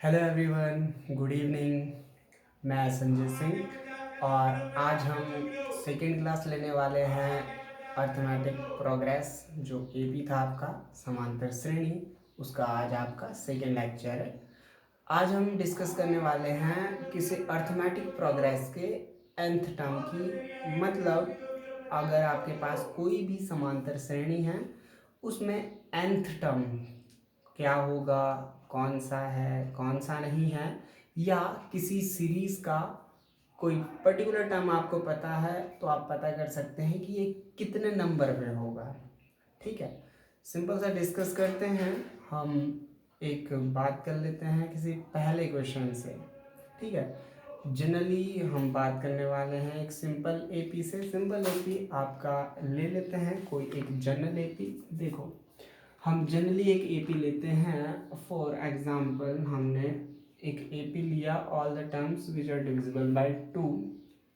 Hello everyone, good evening. मैं संजय सिंह और आज हम सेकेंड क्लास लेने वाले हैं अर्थमेटिक प्रोग्रेस। जो एपी था आपका समांतर श्रेणी, उसका आज आपका सेकेंड लेक्चर है। आज हम डिस्कस करने वाले हैं किसी अर्थमेटिक प्रोग्रेस के nth टर्म की। मतलब अगर आपके पास कोई भी समांतर श्रेणी है उसमें nth टर्म क्या होगा, कौन सा है कौन सा नहीं है, या किसी सीरीज का कोई पर्टिकुलर टर्म आपको पता है तो आप पता कर सकते हैं कि ये कितने नंबर पे होगा। ठीक है, सिंपल सा डिस्कस करते हैं। हम एक बात कर लेते हैं किसी पहले क्वेश्चन से। ठीक है, जनरली हम बात करने वाले हैं एक सिंपल एपी से। सिंपल एपी आपका ले लेते हैं, कोई एक जनरल एपी। देखो, हम जनरली एक एपी लेते हैं। फॉर एग्जांपल हमने एक एपी लिया, all the terms which are divisible by 2।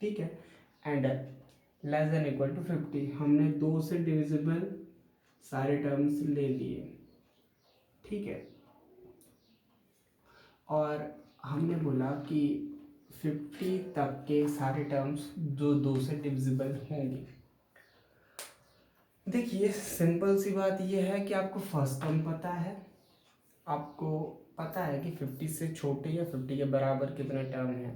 ठीक है, and less than equal to 50। हमने 2 से डिविजिबल सारे टर्म्स ले लिए। ठीक है, और हमने बोला कि 50 तक के सारे टर्म्स जो 2 से डिविजिबल होंगे। देखिए, सिंपल सी बात यह है कि आपको फर्स्ट टर्म पता है, आपको पता है कि 50 से छोटे या 50 के बराबर कितने टर्म हैं।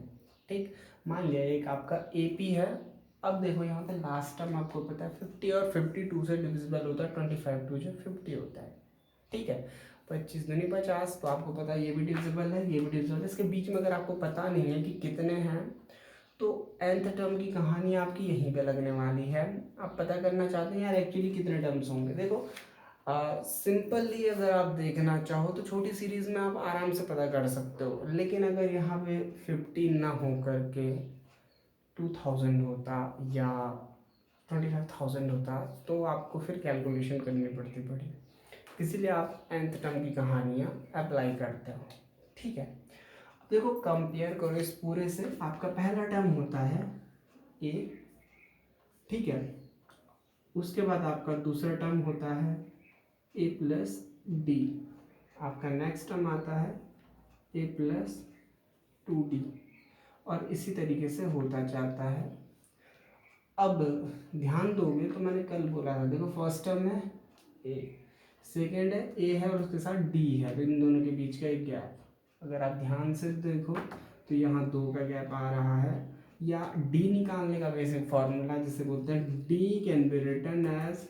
ठीक, मान लिया एक आपका एपी है। अब देखो यहाँ पे लास्ट टर्म आपको पता है 50, और 52 से डिविजिबल होता है 25 टू जो 50 होता है। ठीक है, 25 दूनी 50, तो आपको पता है ये भी डिविजिबल है, ये भी डिविजिबल है। इसके बीच में अगर आपको पता नहीं है कि कितने हैं तो nth टर्म की कहानी आपकी यहीं पे लगने वाली है। आप पता करना चाहते हैं यार एक्चुअली कितने टर्म्स होंगे। देखो, सिंपली अगर आप देखना चाहो तो छोटी सीरीज में आप आराम से पता कर सकते हो, लेकिन अगर यहाँ पे 15 ना हो करके 2000 होता या 25,000 होता तो आपको फिर कैलकुलेशन करनी पड़ती पड़ी। इसीलिए आप nth टर्म की कहानियाँ अप्लाई करते हो। ठीक है, देखो कंपेयर करो इस पूरे से। आपका पहला टर्म होता है ए। ठीक है, उसके बाद आपका दूसरा टर्म होता है ए प्लस डी। आपका नेक्स्ट टर्म आता है ए प्लस 2d, और इसी तरीके से होता जाता है। अब ध्यान दोगे तो मैंने कल बोला था, देखो फर्स्ट टर्म है ए, सेकेंड है ए है और उसके साथ डी है, तो इन दोनों के बीच का एक गैप। अगर आप ध्यान से देखो तो यहाँ 2 का गैप आ रहा है, या डी निकालने का बेसिक फॉर्मूला जिसे बोलते हैं D can be written as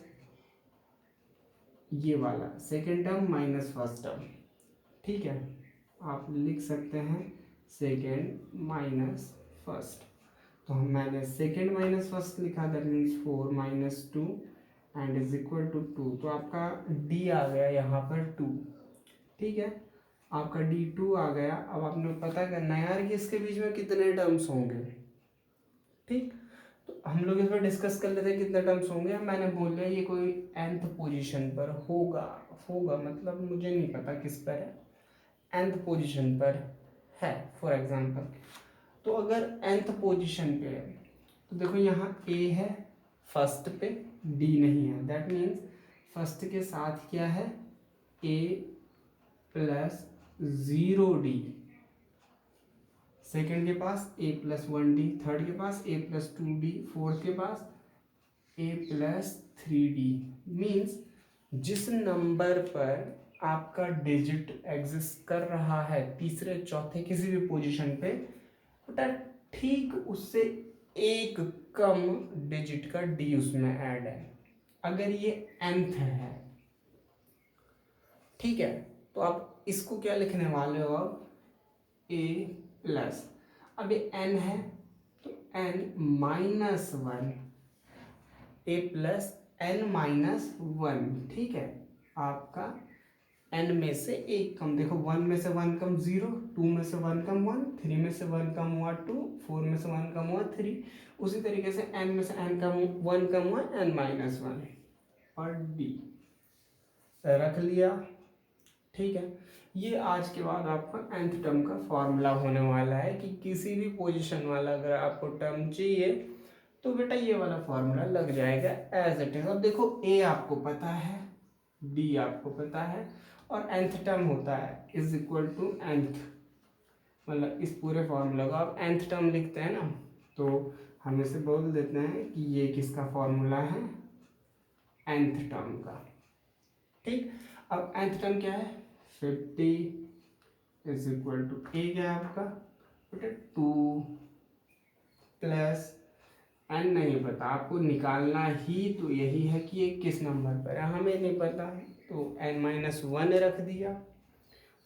ये वाला second term minus first term. ठीक है, आप लिख सकते हैं सेकेंड माइनस फर्स्ट। तो हम मैंने सेकेंड माइनस फर्स्ट लिखा, that means 4 minus 2 and is equal to 2। तो आपका डी आ गया यहाँ पर 2। ठीक है, आपका डी 2 आ गया। अब आपने पता करना है यार कि इसके बीच में कितने टर्म्स होंगे। ठीक, तो हम लोग इस पर डिस्कस कर लेते हैं कितने टर्म्स होंगे। मैंने बोल दिया ये कोई nth पोजीशन पर होगा। होगा मतलब मुझे नहीं पता किस पर है, nth पोजीशन पर है फॉर एग्जांपल। तो अगर nth पोजीशन पे है तो देखो यहाँ a है फर्स्ट पे, d नहीं है। दैट मीन्स फर्स्ट के साथ क्या है a प्लस 0d, सेकेंड के पास a प्लस 1d, थर्ड के पास a प्लस 2d, फोर्थ के पास a प्लस 3d। मीन्स जिस नंबर पर आपका डिजिट एग्जिस्ट कर रहा है तीसरे चौथे किसी भी पोजीशन पे, बेटा ठीक उससे एक कम डिजिट का d उसमें ऐड है, अगर ये nth है। ठीक है, तो आप इसको क्या लिखने वाले हो अब a प्लस, अब ये n है तो n minus 1, a plus n minus 1। ठीक है, आपका n में से एक कम। देखो 1 में से 1 कम 0, 2 में से 1 कम 1, 3 में से 1 कम हुआ 2, 4 में से 1 कम हुआ 3। उसी तरीके से n में से n कम 1 कम हुआ n माइनस 1, और d रख लिया। ठीक है, ये आज के बाद आपका nth टर्म का फॉर्मूला होने वाला है कि किसी भी पोजीशन वाला अगर आपको टर्म चाहिए तो बेटा ये वाला फॉर्मूला लग जाएगा एज इट इज। अब देखो a आपको पता है, d आपको पता है, और nth टर्म होता है इज इक्वल टू nth। मतलब इस पूरे फार्मूला को आप nth टर्म लिखते हैं ना, तो हम इसे बोल देते हैं कि ये किसका फार्मूला है, nth टर्म का। ठीक, अब nth टर्म क्या है, 50 इज इक्वल टू ए क्या है आपका बेटा 2 प्लस n नहीं पता आपको, निकालना ही तो यही है कि ये किस नंबर पर है, हमें नहीं पता तो n-1 रख दिया,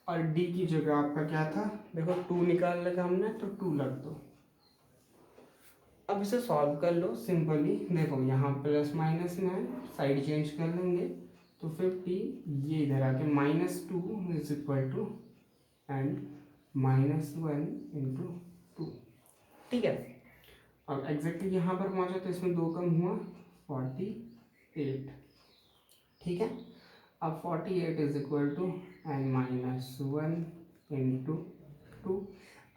और d की जगह आपका क्या था, देखो 2 निकाल लगा हमने तो 2 लग दो। अब इसे सॉल्व कर लो सिंपली, देखो यहाँ प्लस माइनस में है, साइड चेंज कर लेंगे तो 50 ये इधर आके -2 is equal to and -1 into 2। ठीक है, अब एग्जैक्टली यहाँ पर पहुँचा तो इसमें 2 कम हुआ 48। ठीक है, अब 48 is equal to n-1 into 2।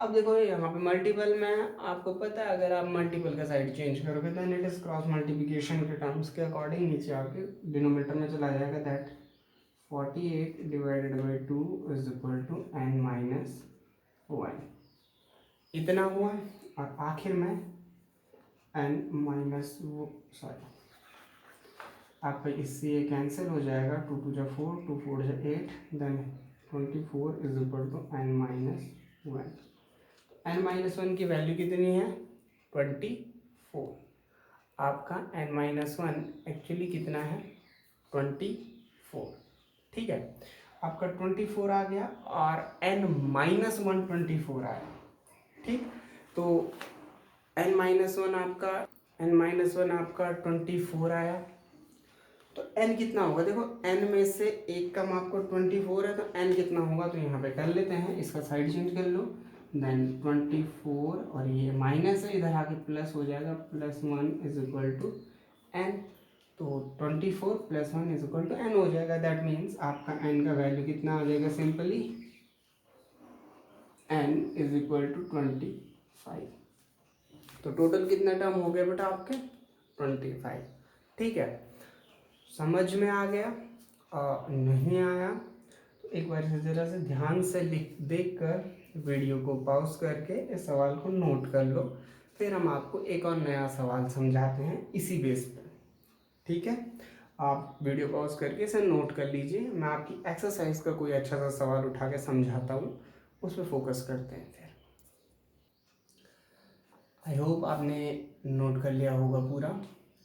अब देखो यहाँ पे मल्टीपल में आपको पता है, अगर आप मल्टीपल का साइड चेंज करोगे तो इट इज क्रॉस मल्टीप्लिकेशन के टर्म्स के अकॉर्डिंग नीचे आके डिनोमिनेटर में चला जाएगा, that 48 divided by 2 is equal to n-1 इतना हुआ, और आखिर में सॉरी आपका इससे ये कैंसिल हो जाएगा, 2 2 जा 4, 2 4 जा 8, then 24 is equal to n-1। n-1 की वैल्यू कितनी है 24, आपका n-1 एक्चुअली कितना है 24। ठीक है, आपका 24 आ गया और n-1 24 आया। ठीक, तो n-1 आपका 24 आया, तो n कितना होगा, देखो n में से एक कम आपको 24 है तो n कितना होगा, तो यहाँ पे कर लेते हैं, इसका साइड चेंज कर लो, देन 24 और ये माइनस है इधर आके प्लस हो जाएगा, +1 इज इक्वल टू n, तो 24 + 1 इज इक्वल टू n हो जाएगा। दैट मीन्स आपका n का वैल्यू कितना आ जाएगा, simply n is equal to 25। तो टोटल कितना टर्म हो गया बेटा आपके 25। ठीक है, समझ में आ गया, नहीं आया तो एक बार ज़रा से ध्यान से देख कर वीडियो को पॉज करके इस सवाल को नोट कर लो, फिर हम आपको एक और नया सवाल समझाते हैं इसी बेस पर। ठीक है, आप वीडियो पॉज करके इसे नोट कर लीजिए, मैं आपकी एक्सरसाइज का कोई अच्छा सा सवाल उठा के समझाता हूँ, उस पर फोकस करते हैं फिर। आई होप आपने नोट कर लिया होगा पूरा।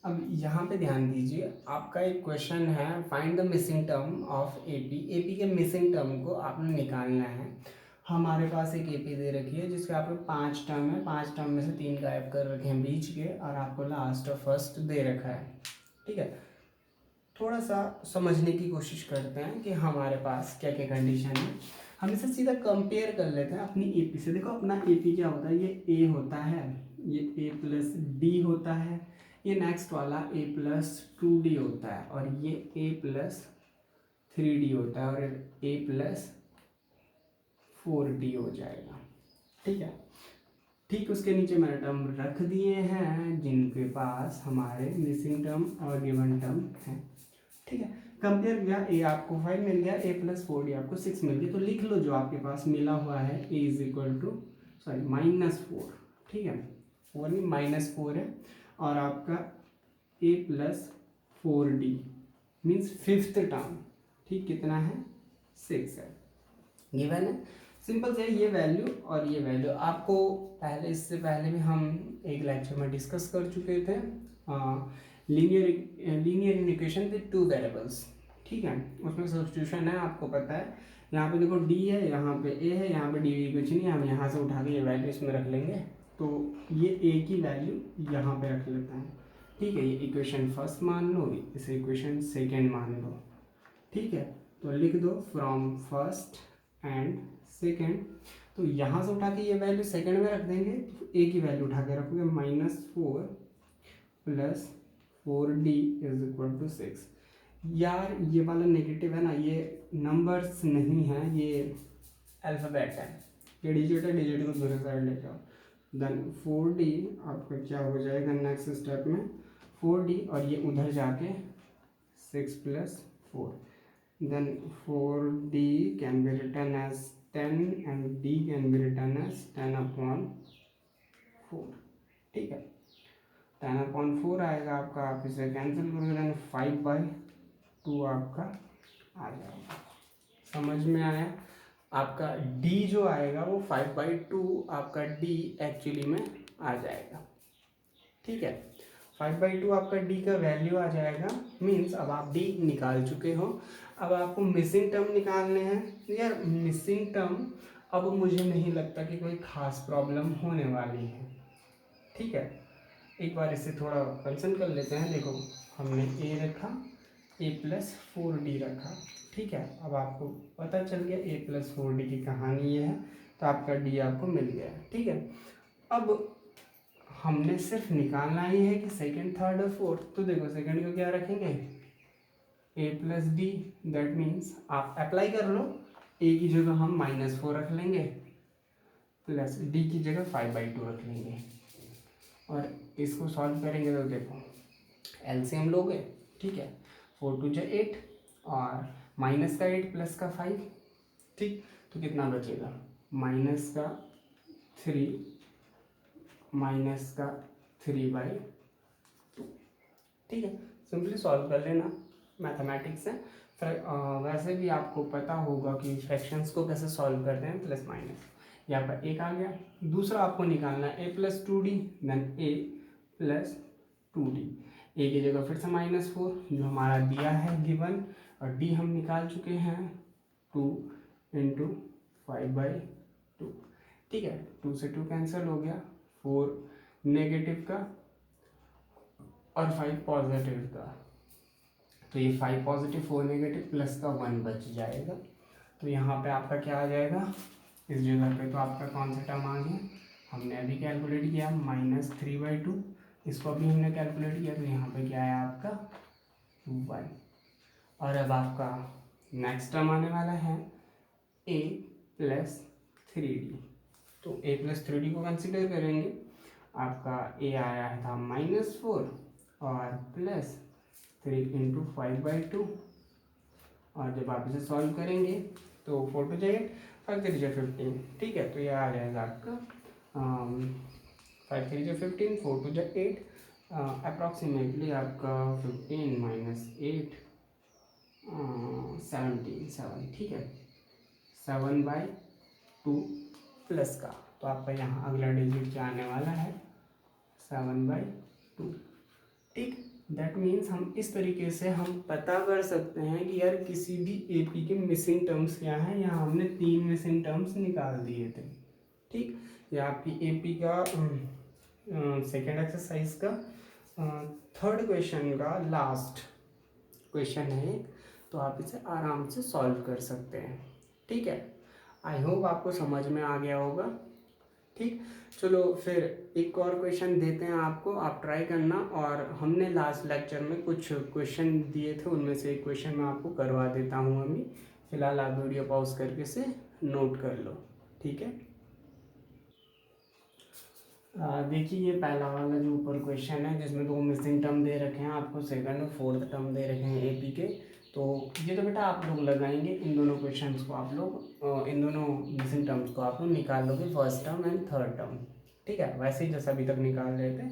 अब यहाँ पे ध्यान दीजिए, आपका एक क्वेश्चन है, find the missing term of AP. AP के मिसिंग टर्म को आपने निकालना है। हमारे पास एक एपी दे रखी है जिसके आपके 5 टर्म है, 5 टर्म में से 3 गायब कर रखे हैं बीच के, और आपको लास्ट और फर्स्ट दे रखा है। ठीक है, थोड़ा सा समझने की कोशिश करते हैं कि हमारे पास क्या क्या कंडीशन है। हम इसे सीधा कंपेयर कर लेते हैं अपनी एपी से। देखो अपना एपी क्या होता है, ये ए होता है, ये ए प्लस डी होता है, ये नेक्स्ट वाला ए प्लस 2d होता है, और ये ए प्लस 3d होता है, और ए प्लस 4d हो जाएगा। ठीक है, ठीक उसके नीचे मैंने टर्म रख दिए हैं जिनके पास हमारे मिसिंग टर्म और गिवन टर्म है। ठीक है, कंपेयर किया, ए आपको 5 मिल गया, ए प्लस 4d आपको 6 मिल गया, तो लिख लो जो आपके पास मिला हुआ है, ए इज इक्वल टू -4। ठीक है, 4 नहीं -4 है, और आपका ए plus 4d means 5th term. ठीक, कितना है 6 है, गिवन है। सिंपल से ये वैल्यू और ये वैल्यू आपको पहले, इससे पहले भी हम एक लेक्चर में डिस्कस कर चुके थे, लीनियर इक्वेशन विद 2 वेरिएबल्स। ठीक है, उसमें सब्स्टिट्यूशन है, आपको पता है। यहाँ पे देखो d है, यहाँ पे a है, यहाँ पे d कुछ नहीं है, हम यहाँ से उठा के ये वैल्यू इसमें रख लेंगे, तो ये a की वैल्यू यहाँ पे रख लेते हैं। ठीक है, ये इक्वेशन फर्स्ट मान लो, इसे इक्वेशन सेकेंड मान लो। ठीक है, तो लिख दो फ्रॉम फर्स्ट एंड सेकेंड, तो यहाँ से उठा के ये वैल्यू सेकेंड में रख देंगे, तो ए की वैल्यू उठा के रखोगे -4 + 4d इज इक्वल टू 6। यार ये वाला नेगेटिव है ना, ये नंबर्स नहीं है, ये अल्फ़ाबेट है, ये डिजिट है, डिजिट को दूसरे साइड ले जाओ, देन 4d आपका क्या हो जाएगा नेक्स्ट स्टेप में 4d, और ये उधर जाके 6 + 4, then 4d can be written as 10 and d can be written as 10/4, ठीक है। 10/4 आएगा आपका, आप इसे कैंसिल करोगे देन 5/2 आपका आ जाएगा। समझ में आया? आपका d जो आएगा वो 5/2 आपका d एक्चुअली में आ जाएगा, ठीक है। 5/2 आपका d का वैल्यू आ जाएगा, मीन्स अब आप d निकाल चुके हो। अब आपको मिसिंग टर्म निकालने हैं। यार मिसिंग टर्म अब मुझे नहीं लगता कि कोई खास प्रॉब्लम होने वाली है, ठीक है। एक बार इसे थोड़ा कंसर्न कर लेते हैं। देखो हमने a रखा, a+4d रखा, ठीक है। अब आपको पता चल गया a+4d की कहानी ये है, तो आपका d आपको मिल गया, ठीक है। अब हमने सिर्फ निकालना ही है कि सेकंड, थर्ड और फोर्थ। तो देखो सेकंड को क्या रखेंगे, a+d, दैट मीन्स आप अप्लाई कर लो। a की जगह हम -4 रख लेंगे, प्लस d की जगह 5/2 रख लेंगे, और इसको सॉल्व करेंगे तो देखो एलसीएम लोगे, ठीक है। 4 2 = 8 और माइनस का 8 प्लस का 5, ठीक। तो कितना बचेगा, -3 -3/2, ठीक है। सिंपली सॉल्व कर लेना, मैथमेटिक्स है। वैसे भी आपको पता होगा कि फ्रैक्शंस को कैसे सॉल्व करते हैं, प्लस माइनस। यहाँ पर एक आ गया। दूसरा आपको निकालना है a+2d, देन a+2d। a की जगह फिर से -4 जो हमारा दिया है गिवन, और d हम निकाल चुके हैं 2 × 5/2, ठीक है। 2 से 2 कैंसिल हो गया, 4 नेगेटिव का और 5 पॉजिटिव का, तो ये 5 पॉजिटिव 4 नेगेटिव प्लस का 1 बच जाएगा। तो यहाँ पे आपका क्या आ जाएगा, इस जगह पे तो आपका कौन सा टर्म आ गया, हमने अभी कैलकुलेट किया -3/2, इसको अभी हमने कैलकुलेट किया, तो यहाँ पे क्या है आपका 1। और अब आपका नेक्स्ट टर्म आने वाला है a+3d। तो a+3d को कंसिडर करेंगे। आपका a आया था -4 और प्लस 3 × 5/2, और जब आप इसे सॉल्व करेंगे तो 4 2 = 8, 5 3 = 15, ठीक है। तो ये आ जाएगा आपका 5 3 = 15, 4 2 = 8, अप्रॉक्सीमेटली आपका 15 - 8 17, ठीक है। 7/2 प्लस का, तो आपका यहाँ अगला डिजिट क्या आने वाला है 7/2, ठीक। दैट मीन्स हम इस तरीके से हम पता कर सकते हैं कि यार किसी भी एपी के मिसिंग टर्म्स क्या हैं। यहाँ हमने 3 मिसिंग टर्म्स निकाल दिए थे, ठीक। ये आपकी एपी का सेकेंड एक्सरसाइज का थर्ड क्वेश्चन का लास्ट क्वेश्चन है, तो आप इसे आराम से सॉल्व कर सकते हैं, ठीक है। आई होप आपको समझ में आ गया होगा, ठीक। चलो फिर एक और क्वेश्चन देते हैं आपको, आप ट्राई करना। और हमने लास्ट लेक्चर में कुछ क्वेश्चन दिए थे, उनमें से एक क्वेश्चन मैं आपको करवा देता हूँ अभी। फिलहाल आप वीडियो पॉज करके से नोट कर लो, ठीक है। देखिए ये पहला वाला जो ऊपर क्वेश्चन है, जिसमें 2 मिसिंग टर्म दे रखे हैं आपको, सेकंड और फोर्थ टर्म दे रखे हैं एपी के। तो ये तो बेटा आप लोग लगाएंगे इन दोनों क्वेश्चंस को, आप लोग इन दोनों मिसिंग टर्म्स को आप लोग निकाल लोगे, first term and third term, ठीक है। वैसे ही जैसा अभी तक निकाल रहे थे।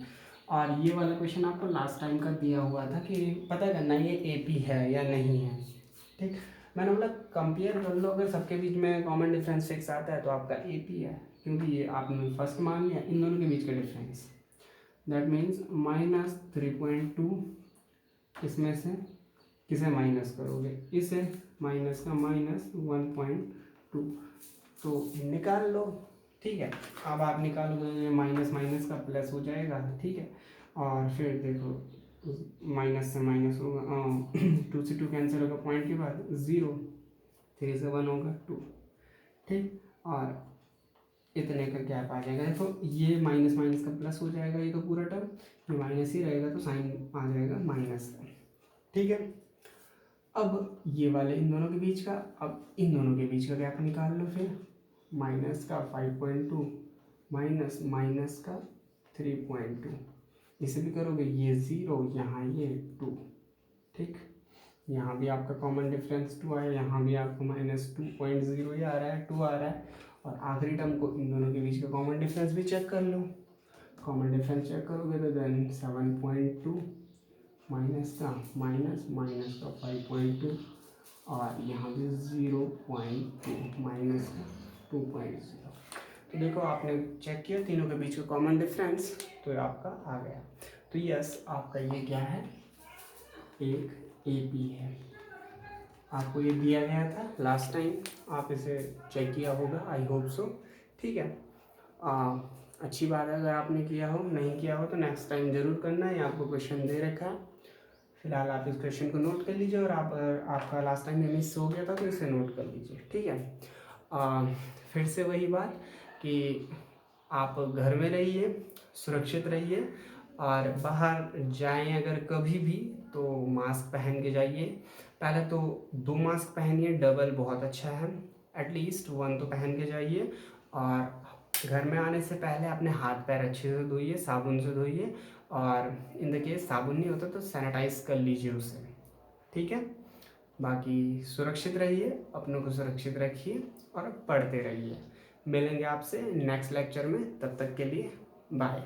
और ये वाला क्वेश्चन आपको लास्ट टाइम का दिया हुआ था कि पता करना ये एपी है या नहीं है, ठीक। मैंने बोला कंपेयर कर लो, अगर सबके बीच में कॉमन डिफरेंस 6 आता है तो आपका एपी है, क्योंकि ये आपने फर्स्ट मान लिया। इन दोनों के बीच का डिफरेंस दैट मीन्स -3.2, इसमें से किसे माइनस करोगे, इसे माइनस का -1.2, तो निकाल लो, ठीक है। अब आप निकालोगे माइनस माइनस का प्लस हो जाएगा, ठीक है। और फिर देखो माइनस से माइनस होगा, 2 से 2 कैंसिल होगा, पॉइंट के बाद 0, 3 से 1 होगा 2, ठीक। और इतने का गैप आ जाएगा। देखो ये माइनस माइनस का प्लस हो जाएगा, ये तो पूरा टर्म, ये माइनस ही रहेगा तो साइन आ जाएगा माइनस का, ठीक है। अब ये वाले इन दोनों के बीच का, अब इन दोनों के बीच का गैप निकाल लो फिर, माइनस का 5.2 माइनस माइनस का 3.2, इसे भी करोगे ये 0, यहाँ ये 2, ठीक। यहाँ भी आपका कॉमन डिफरेंस 2 आया, यहाँ भी आपको -2.0 ही आ रहा है, 2 आ रहा है। और आखिरी टर्म को इन दोनों के बीच का कॉमन डिफरेंस भी चेक कर लो। कॉमन डिफरेंस चेक करोगे तो देन 7.2 माइनस का माइनस माइनस का 5.2 और यहाँ भी 0.2 माइनस का 2.0। तो देखो आपने चेक किया तीनों के बीच का कॉमन डिफरेंस, तो ये आपका आ गया। तो यस, आपका ये क्या है, एक AP है। आपको ये दिया गया था लास्ट टाइम, आप इसे चेक किया होगा, आई होप सो। ठीक है, अच्छी बात है। अगर आपने किया हो, नहीं किया हो तो नेक्स्ट टाइम ज़रूर करना है। आपको क्वेश्चन दे रखा है, फिलहाल आप इस क्वेश्चन को नोट कर लीजिए। और आपका लास्ट टाइम में मिस हो गया था तो इसे नोट कर लीजिए। ठीक है, फिर से वही बात कि आप घर में रहिए, सुरक्षित रहिए, और बाहर जाएं अगर कभी भी तो मास्क पहन के जाइए। पहले तो 2 मास्क पहनिए, डबल बहुत अच्छा है, एटलीस्ट 1 तो पहन के जाइए। और घर में आने से पहले अपने हाथ पैर अच्छे से धोइए, साबुन से धोइए, और इन द केस साबुन नहीं होता तो सैनिटाइज कर लीजिए उसे। ठीक है, बाकी सुरक्षित रहिए, अपनों को सुरक्षित रखिए और पढ़ते रहिए। मिलेंगे आपसे नेक्स्ट लेक्चर में, तब तक के लिए बाय।